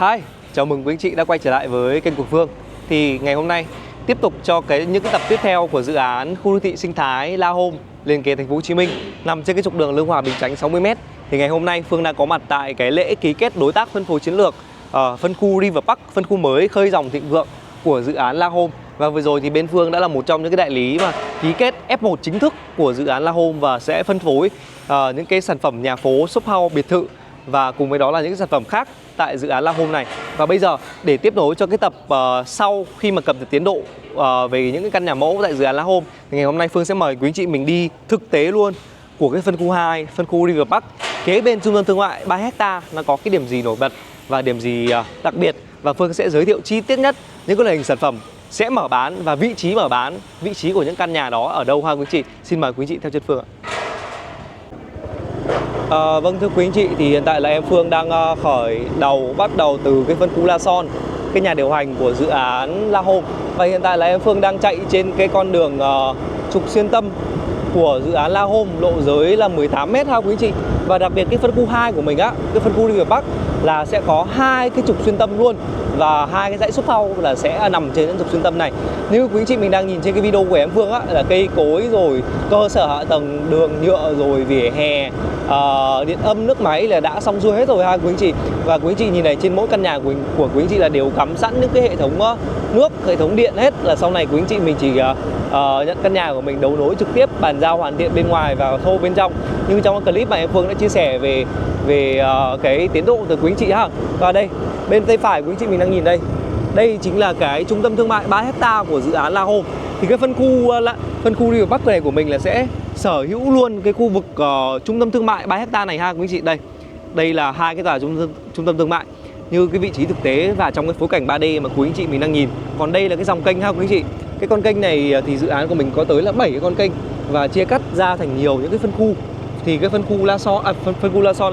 Hi, chào mừng quý anh chị đã quay trở lại với kênh của Phương. Thì ngày hôm nay tiếp tục cho những cái tập tiếp theo của dự án khu đô thị sinh thái La Home liền kề thành phố Hồ Chí Minh nằm trên cái trục đường Lương Hòa Bình Chánh 60m. Thì ngày hôm nay Phương đang có mặt tại cái lễ ký kết đối tác phân phối chiến lược phân khu River Park, phân khu mới khơi dòng thịnh vượng của dự án La Home. Và vừa rồi thì bên Phương đã là một trong những cái đại lý mà ký kết F1 chính thức của dự án La Home và sẽ phân phối những cái sản phẩm nhà phố, shop house, biệt thự và cùng với đó là những cái sản phẩm khác tại dự án La Home này. Và bây giờ để tiếp nối cho cái tập sau khi mà cập nhật tiến độ về những cái căn nhà mẫu tại dự án La Home thì ngày hôm nay Phương sẽ mời quý anh chị mình đi thực tế luôn của cái phân khu 2, phân khu River Park kế bên trung tâm thương mại 3 hecta. Nó có cái điểm gì nổi bật và điểm gì đặc biệt, và Phương sẽ giới thiệu chi tiết nhất những cái loại hình sản phẩm sẽ mở bán và vị trí mở bán, vị trí của những căn nhà đó ở đâu ha quý anh chị. Xin mời quý anh chị theo chân Phương ạ. Vâng, thưa quý anh chị, thì hiện tại là em Phương đang bắt đầu từ cái phân khu La Son, cái nhà điều hành của dự án La Home. Và hiện tại là em Phương đang chạy trên cái con đường trục xuyên tâm của dự án La Home, lộ giới là 18m ha quý anh chị. Và đặc biệt cái phân khu 2 của mình á, cái phân khu River Park là sẽ có hai cái trục xuyên tâm luôn, và hai cái dãy shop house là sẽ nằm trên những trục xuyên tâm này. Như quý anh chị mình đang nhìn trên cái video của em Phương á, là cây cối rồi cơ sở hạ tầng đường nhựa rồi vỉa hè, điện âm nước máy là đã xong xuôi hết rồi ha quý anh chị. Và quý anh chị nhìn này, trên mỗi căn nhà của quý anh chị là đều cắm sẵn những cái hệ thống nước, hệ thống điện hết, là sau này quý anh chị mình chỉ nhận căn nhà của mình đấu nối trực tiếp, bàn giao hoàn thiện bên ngoài và thô bên trong. Nhưng trong cái clip mà em Phương đã chia sẻ về cái tiến độ từ quý anh chị ha. Và đây bên tay phải quý anh chị mình đang nhìn đây chính là cái trung tâm thương mại 3 hecta của dự án La Home. Thì cái phân khu River Park này của mình là sẽ sở hữu luôn cái khu vực trung tâm thương mại 3 hecta này ha quý anh chị. Đây là hai cái tòa trung tâm thương mại như cái vị trí thực tế và trong cái phối cảnh 3D mà quý anh chị mình đang nhìn. Còn đây là cái dòng kênh ha quý anh chị. Cái con kênh này thì dự án của mình có tới là 7 cái con kênh và chia cắt ra thành nhiều những cái phân khu. Thì cái phân khu La Son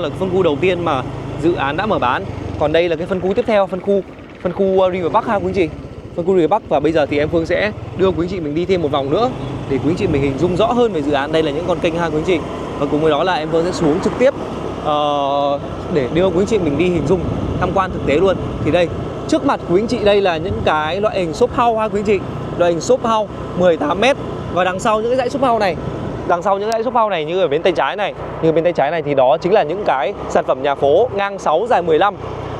là phân khu đầu tiên mà dự án đã mở bán. Còn đây là cái phân khu tiếp theo, phân khu River Park ha quý anh chị. Phân khu River Park. Và bây giờ thì em Phương sẽ đưa quý anh chị mình đi thêm một vòng nữa để quý anh chị mình hình dung rõ hơn về dự án. Đây là những con kênh ha quý anh chị. Và cùng với đó là em Phương sẽ xuống trực tiếp để đưa quý anh chị mình đi hình dung tham quan thực tế luôn. Thì đây, trước mặt quý anh chị đây là những cái loại hình shop house ha quý anh chị. Loại hình shop house 18m. Và đằng sau những cái dãy shop house này, như ở bên tay trái này, thì đó chính là những cái sản phẩm nhà phố ngang 6 dài 15.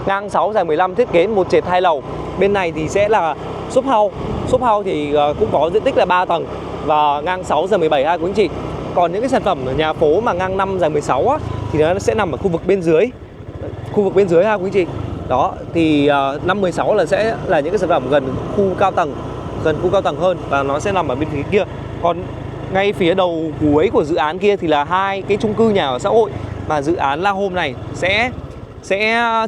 Ngang 6 dài 15, thiết kế một trệt 2 lầu. Bên này thì sẽ là shop house. Shop house thì cũng có diện tích là 3 tầng và ngang 6 dài 17 ha quý anh chị. Còn những cái sản phẩm ở nhà phố mà ngang 5 dài 16 á, thì nó sẽ nằm ở khu vực bên dưới. Ha quý anh chị. Đó, thì 5 16 là sẽ là những cái sản phẩm gần khu cao tầng hơn, và nó sẽ nằm ở bên phía kia. Còn ngay phía đầu cuối của dự án kia thì là hai cái chung cư nhà ở xã hội mà dự án La Home này sẽ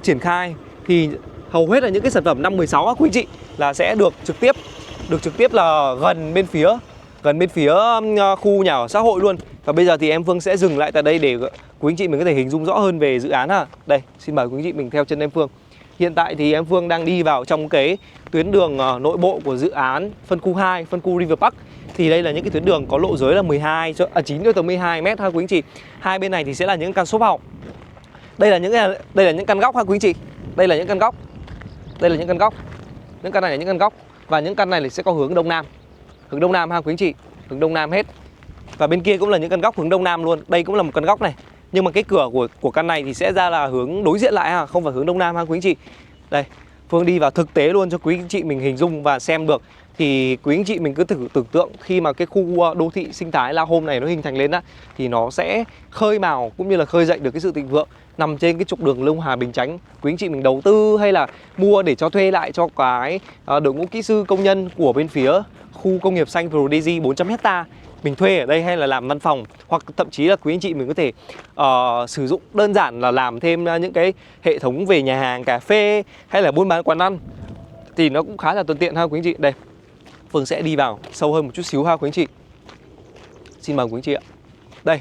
triển khai. Thì hầu hết là những cái sản phẩm 516 á quý anh chị là sẽ được trực tiếp là gần bên phía khu nhà ở xã hội luôn. Và bây giờ thì em Phương sẽ dừng lại tại đây để quý anh chị mình có thể hình dung rõ hơn về dự án ha. Đây, xin mời quý anh chị mình theo chân em Phương. Hiện tại thì em Phương đang đi vào trong cái tuyến đường nội bộ của dự án phân khu 2, phân khu River Park. Thì đây là những cái tuyến đường có lộ giới là 9 cho tới 12 mét ha quý anh chị. Hai bên này thì sẽ là những căn shop house. Đây là những căn góc ha quý anh chị. Đây là những căn góc. Những căn này là những căn góc, và những căn này sẽ có hướng đông nam. Hướng đông nam ha quý anh chị. Hướng đông nam hết. Và bên kia cũng là những căn góc hướng đông nam luôn. Đây cũng là một căn góc này. Nhưng mà cái cửa của căn này thì sẽ ra là hướng đối diện lại ha, không phải hướng đông nam ha quý anh chị. Đây, Phương đi vào thực tế luôn cho quý anh chị mình hình dung và xem được. Thì quý anh chị mình cứ thử tưởng tượng khi mà cái khu đô thị sinh thái La Home này nó hình thành lên á, thì nó sẽ khơi mào cũng như là khơi dậy được cái sự thịnh vượng nằm trên cái trục đường Lương Hòa Bình Chánh. Quý anh chị mình đầu tư hay là mua để cho thuê lại cho cái đội ngũ kỹ sư công nhân của bên phía khu công nghiệp xanh Prodigy 400 hecta mình thuê ở đây, hay là làm văn phòng, hoặc thậm chí là quý anh chị mình có thể sử dụng đơn giản là làm thêm những cái hệ thống về nhà hàng, cà phê hay là buôn bán quán ăn, thì nó cũng khá là thuận tiện ha quý anh chị. Đây, Phương sẽ đi vào sâu hơn một chút xíu ha quý anh chị. Xin mời quý anh chị ạ. Đây,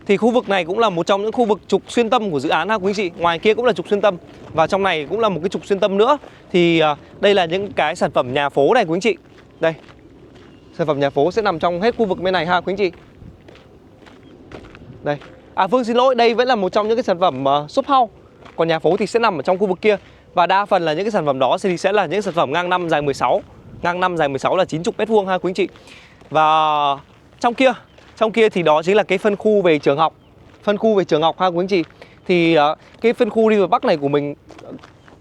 thì khu vực này cũng là một trong những khu vực trục xuyên tâm của dự án ha quý anh chị. Ngoài kia cũng là trục xuyên tâm, và trong này cũng là một cái trục xuyên tâm nữa. Thì đây là những cái sản phẩm nhà phố này quý anh chị. Đây, sản phẩm nhà phố sẽ nằm trong hết khu vực bên này ha quý anh chị. Đây, Phương xin lỗi, đây vẫn là một trong những cái sản phẩm shop house. Còn nhà phố thì sẽ nằm ở trong khu vực kia. Và đa phần là những cái sản phẩm đó thì sẽ là những sản phẩm ngang 5 dài 16. Ngang 5 dài 16 là 90 m2 ha quý anh chị. Và trong kia thì đó chính là cái phân khu về trường học. Phân khu về trường học ha quý anh chị. Thì cái phân khu River Park này của mình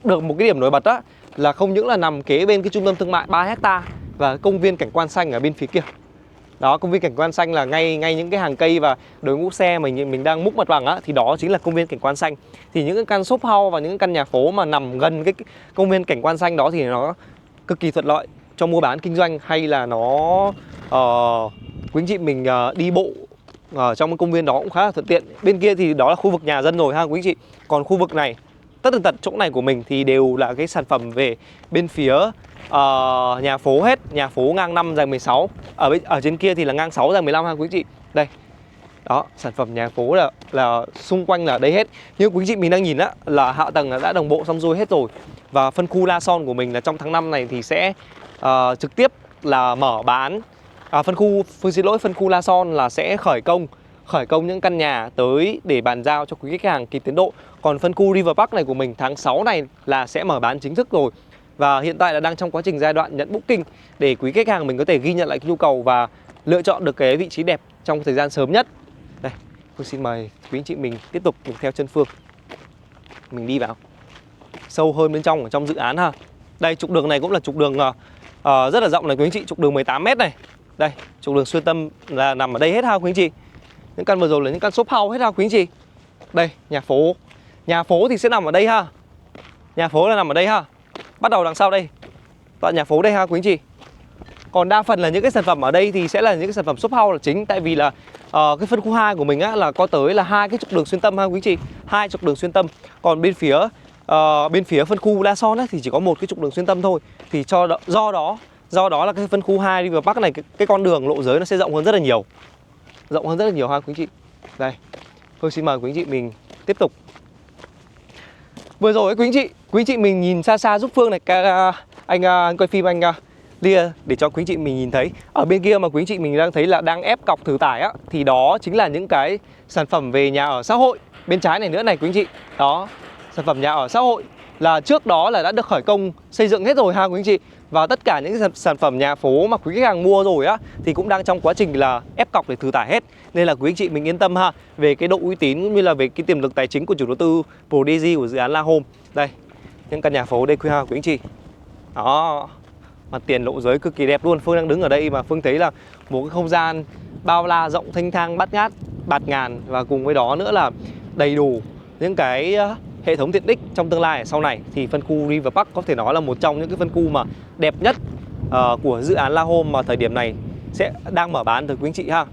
được một cái điểm nổi bật đó là không những là nằm kế bên cái trung tâm thương mại 3 hectare và công viên cảnh quan xanh ở bên phía kia. Đó, công viên cảnh quan xanh là ngay những cái hàng cây và đội ngũ xe mình đang múc mặt bằng á, thì đó chính là công viên cảnh quan xanh. Thì những cái căn shop house và những cái căn nhà phố mà nằm gần cái công viên cảnh quan xanh đó thì nó cực kỳ thuận lợi cho mua bán kinh doanh, hay là nó quý anh chị mình đi bộ ở trong cái công viên đó cũng khá là thuận tiện. Bên kia thì đó là khu vực nhà dân rồi ha quý anh chị. Còn khu vực này, tất tần tật chỗ này của mình thì đều là cái sản phẩm về bên phía nhà phố hết. Nhà phố ngang 5 dài 16. Ở trên kia thì là ngang 6 dài 15 ha quý anh chị. Đây. Đó, sản phẩm nhà phố là xung quanh là đây hết. Như quý anh chị mình đang nhìn á, là hạ tầng đã đồng bộ xong xuôi hết rồi. Và phân khu La Son của mình là trong tháng 5 này thì sẽ trực tiếp là mở bán. Phân khu La Son là sẽ khởi công những căn nhà tới để bàn giao cho quý khách hàng kịp tiến độ. Còn phân khu River Park này của mình tháng 6 này là sẽ mở bán chính thức rồi. Và hiện tại là đang trong quá trình giai đoạn nhận booking để quý khách hàng mình có thể ghi nhận lại cái nhu cầu và lựa chọn được cái vị trí đẹp trong thời gian sớm nhất. Đây, tôi xin mời quý anh chị mình tiếp tục theo chân Phương. Mình đi vào sâu hơn bên trong ở trong dự án ha. Đây, trục đường này cũng là trục đường rất là rộng này quý anh chị, trục đường 18 m này. Đây, trục đường xuyên tâm là nằm ở đây hết ha quý anh chị. Những căn vừa rồi là những căn shop house hết ha quý anh chị. Đây, nhà phố. Nhà phố thì sẽ nằm ở đây ha. Nhà phố là nằm ở đây ha. Bắt đầu đằng sau đây. Tại nhà phố đây ha quý anh chị. Còn đa phần là những cái sản phẩm ở đây thì sẽ là những cái sản phẩm shop house là chính. Tại vì là cái phân khu 2 của mình á, là có tới là 2 cái trục đường xuyên tâm ha quý anh chị. 2 trục đường xuyên tâm. Còn bên phía phân khu La Son ấy, thì chỉ có một cái trục đường xuyên tâm thôi. Thì do đó là cái phân khu 2 River Park này, cái con đường lộ giới nó sẽ rộng hơn rất là nhiều. Rộng hơn rất là nhiều ha quý anh chị. Đây, tôi xin mời quý anh chị mình tiếp tục. Vừa rồi quý anh chị mình nhìn xa xa giúp Phương này, anh quay phim anh Lia để cho quý anh chị mình nhìn thấy. Ở bên kia mà quý anh chị mình đang thấy là đang ép cọc thử tải á, thì đó chính là những cái sản phẩm về nhà ở xã hội. Bên trái này nữa này quý anh chị. Đó, sản phẩm nhà ở xã hội là trước đó là đã được khởi công xây dựng hết rồi ha quý anh chị. Và tất cả những cái sản phẩm nhà phố mà quý khách hàng mua rồi á thì cũng đang trong quá trình là ép cọc để thử tải hết. Nên là quý anh chị mình yên tâm ha, về cái độ uy tín cũng như là về cái tiềm lực tài chính của chủ đầu tư Prodigy của dự án La Home. Đây, những căn nhà phố đây quý anh chị. Đó, mặt tiền lộ giới cực kỳ đẹp luôn. Phương đang đứng ở đây mà Phương thấy là một cái không gian bao la rộng thênh thang bạt ngàn, và cùng với đó nữa là đầy đủ những cái hệ thống tiện ích trong tương lai ở sau này. Thì phân khu River Park có thể nói là một trong những cái phân khu mà đẹp nhất của dự án La Home mà thời điểm này sẽ đang mở bán từ quý anh chị ha.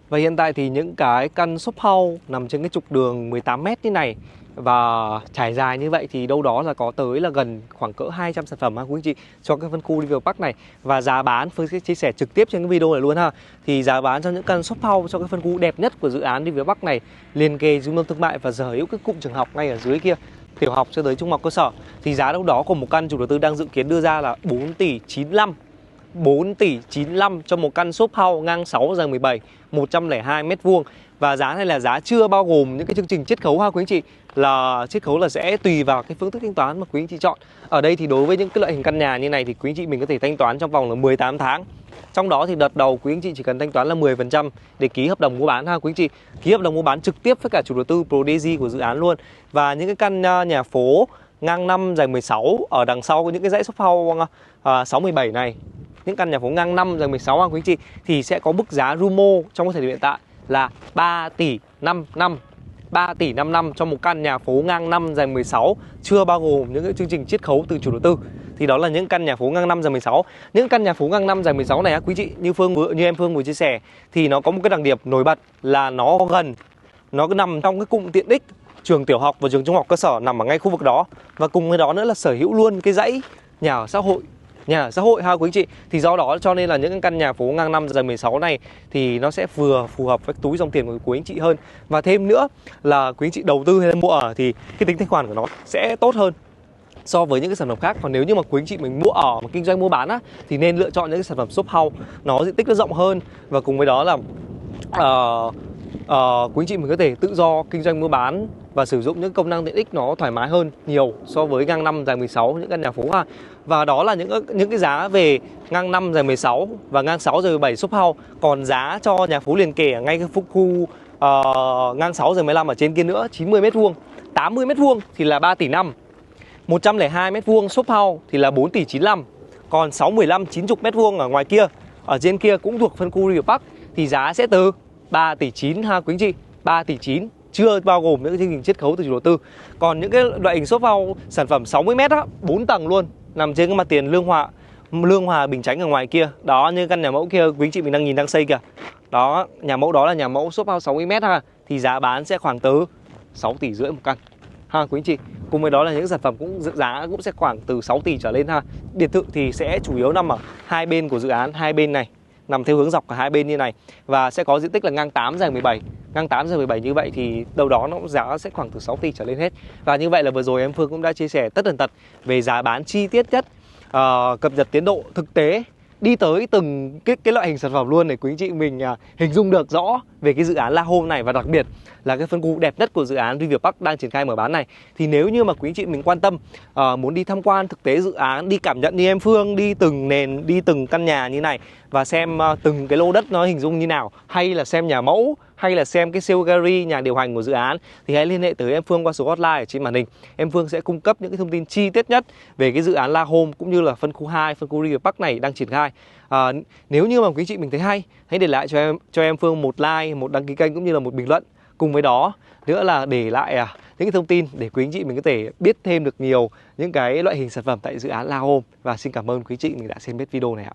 Và hiện tại thì những cái căn shop house nằm trên cái trục đường 18 m như này và trải dài như vậy thì đâu đó là có tới là gần khoảng cỡ 200 sản phẩm ha quý anh chị cho cái phân khu River Park này. Và giá bán Phương sẽ chia sẻ trực tiếp trên cái video này luôn ha. Thì giá bán cho những căn shop house cho cái phân khu đẹp nhất của dự án River Park này, liền kề trung tâm thương mại và sở hữu cái cụm trường học ngay ở dưới kia, tiểu học cho tới trung học cơ sở, thì giá đâu đó của một căn chủ đầu tư đang dự kiến đưa ra là 4 tỷ 95. 4 tỷ 95 cho một căn shop house ngang 6 dài 17, 102 m2. Và giá này là giá chưa bao gồm những cái chương trình chiết khấu ha quý anh chị. Là chiết khấu là sẽ tùy vào cái phương thức thanh toán mà quý anh chị chọn. Ở đây thì đối với những cái loại hình căn nhà như này thì quý anh chị mình có thể thanh toán trong vòng là 18 tháng. Trong đó thì đợt đầu quý anh chị chỉ cần thanh toán là 10% để ký hợp đồng mua bán ha quý anh chị. Ký hợp đồng mua bán trực tiếp với cả chủ đầu tư Prodigy của dự án luôn. Và những cái căn nhà phố ngang 5 dài 16 ở đằng sau những cái dãy shop house 617 này, những căn nhà phố ngang 5 dài 16 ha quý anh chị, thì sẽ có mức giá Rumo trong thời điểm hiện tại là 3 tỷ 55. 3 tỷ 55 cho một căn nhà phố ngang 5 dài 16, chưa bao gồm những cái chương trình chiết khấu từ chủ đầu tư. Thì đó là những căn nhà phố ngang 5 dài 16. Những căn nhà phố ngang 5 dài 16 này quý chị, như em Phương vừa chia sẻ, thì nó có một cái đặc điểm nổi bật là nó nằm trong cái cụm tiện ích trường tiểu học và trường trung học cơ sở nằm ở ngay khu vực đó. Và cùng với đó nữa là sở hữu luôn cái dãy nhà ở xã hội. Nhà ở xã hội ha quý anh chị. Thì do đó cho nên là những căn nhà phố ngang 5 dài 16 này thì nó sẽ vừa phù hợp với túi dòng tiền của quý anh chị hơn. Và thêm nữa là quý anh chị đầu tư hay là mua ở thì cái tính thanh khoản của nó sẽ tốt hơn so với những cái sản phẩm khác. Còn nếu như mà quý anh chị mình mua ở mà kinh doanh mua bán á, thì nên lựa chọn những cái sản phẩm shop house, nó diện tích nó rộng hơn. Và cùng với đó là quý anh chị mình có thể tự do kinh doanh mua bán và sử dụng những công năng tiện ích nó thoải mái hơn nhiều so với ngang 5 dài 16 những căn nhà phố ha. Và đó là những cái giá về ngang 5 dài 16 và ngang 6 dài 17 shop house. Còn giá cho nhà phố liền kề ở ngay cái khu ngang 6 dài 15 ở trên kia nữa, 90 m², 80 m² thì là 3 tỷ 5. 102 m² shop house thì là 4 tỷ 95. Còn 6, 15, 90 m² ở ngoài kia, ở trên kia cũng thuộc phân khu River Park thì giá sẽ từ 3 tỷ 9 ha quý anh chị. 3 tỷ 9 chưa bao gồm những chương trình chiết khấu từ chủ đầu tư. Còn những cái loại hình shop house sản phẩm 60 m á, 4 tầng luôn, nằm trên cái mặt tiền Lương Hòa Bình Chánh ở ngoài kia. Đó, như căn nhà mẫu kia quý anh chị mình đang nhìn đang xây kìa. Đó, nhà mẫu đó là nhà mẫu shop house 60 m ha, thì giá bán sẽ khoảng từ 6 tỷ rưỡi một căn ha quý anh chị. Cùng với đó là những sản phẩm cũng giá cũng sẽ khoảng từ 6 tỷ trở lên ha. Biệt thự thì sẽ chủ yếu nằm ở hai bên của dự án, hai bên này nằm theo hướng dọc cả hai bên như này, và sẽ có diện tích là ngang 8 dài 17. Ngang 8 dài 17 như vậy thì đâu đó nó cũng giá sẽ khoảng từ 6 tỷ trở lên hết. Và như vậy là vừa rồi em Phương cũng đã chia sẻ tất tần tật về giá bán chi tiết nhất, cập nhật tiến độ thực tế, đi tới từng cái loại hình sản phẩm luôn để quý anh chị mình hình dung được rõ về cái dự án La Home này, và đặc biệt là cái phân khu đẹp nhất của dự án River Park đang triển khai mở bán này. Thì nếu như mà quý anh chị mình quan tâm, muốn đi tham quan thực tế dự án, đi cảm nhận như em Phương, đi từng nền, đi từng căn nhà như này và xem từng cái lô đất nó hình dung như nào, hay là xem nhà mẫu, hay là xem cái sale gallery, nhà điều hành của dự án, thì hãy liên hệ tới em Phương qua số hotline ở trên màn hình. Em Phương sẽ cung cấp những cái thông tin chi tiết nhất về cái dự án La Home cũng như là phân khu 2, phân khu River Park này đang triển khai. Nếu như mà quý anh chị mình thấy hay, hãy để lại cho em Phương một like, một đăng ký kênh cũng như là một bình luận. Cùng với đó nữa là để lại những cái thông tin để quý anh chị mình có thể biết thêm được nhiều những cái loại hình sản phẩm tại dự án La Home. Và xin cảm ơn quý anh chị mình đã xem hết video này ạ.